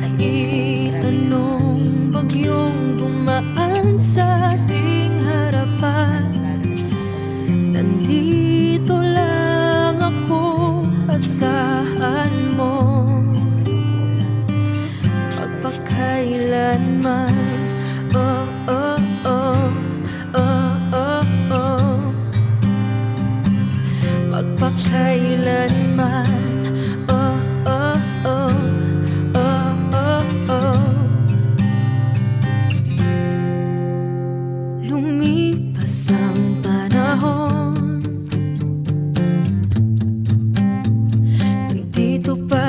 Kahit anong bagyong dumaan sa ating harapan, nandito lang ako, asahan mo. Magpakailanman, oh, oh, oh, oh, oh, oh. Magpakailanman, oh, oh, oh, oh, oh, oh. Lumipas ang panahon, nandito pa